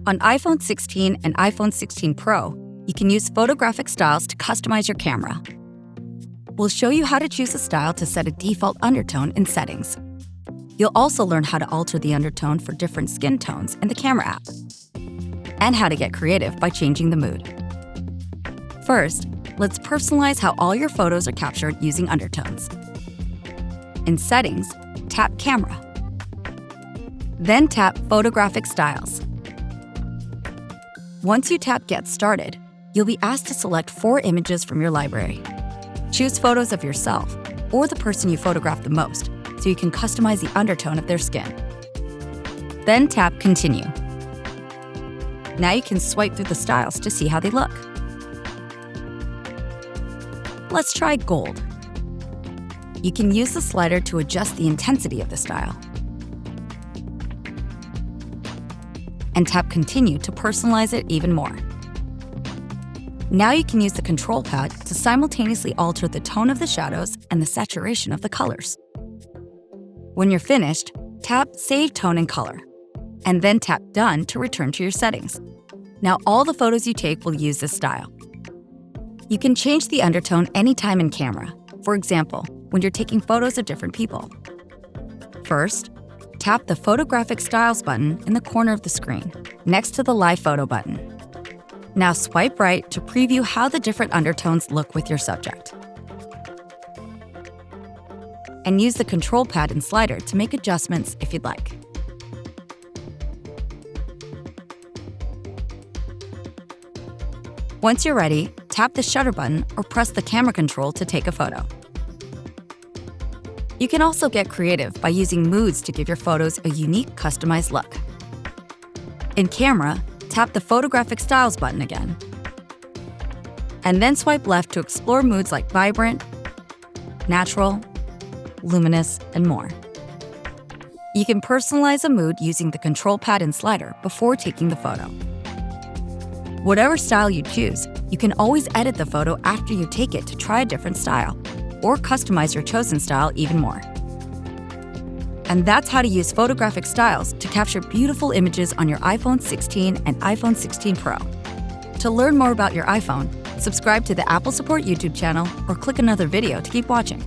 On iPhone 16 and iPhone 16 Pro, you can use Photographic Styles to customize your camera. We'll show you how to choose a style to set a default undertone in settings. You'll also learn how to alter the undertone for different skin tones in the camera app, and how to get creative by changing the mood. First, let's personalize how all your photos are captured using undertones. In Settings, tap Camera. Then tap Photographic Styles. Once you tap Get Started, you'll be asked to select 4 images from your library. Choose photos of yourself or the person you photographed the most, so you can customize the undertone of their skin. Then tap Continue. Now you can swipe through the styles to see how they look. Let's try gold. You can use the slider to adjust the intensity of the style. And tap Continue to personalize it even more. Now you can use the control pad to simultaneously alter the tone of the shadows and the saturation of the colors. When you're finished, tap Save Tone and Color, and then tap Done to return to your settings. Now all the photos you take will use this style. You can change the undertone anytime in camera, for example, when you're taking photos of different people. First, tap the Photographic Styles button in the corner of the screen, next to the Live Photo button. Now swipe right to preview how the different undertones look with your subject. And use the control pad and slider to make adjustments if you'd like. Once you're ready, tap the shutter button or press the camera control to take a photo. You can also get creative by using moods to give your photos a unique, customized look. In Camera, tap the Photographic Styles button again. And then swipe left to explore moods like vibrant, natural, luminous, and more. You can personalize a mood using the control pad and slider before taking the photo. Whatever style you choose, you can always edit the photo after you take it to try a different style, or customize your chosen style even more. And that's how to use Photographic Styles to capture beautiful images on your iPhone 16 and iPhone 16 Pro. To learn more about your iPhone, subscribe to the Apple Support YouTube channel or click another video to keep watching.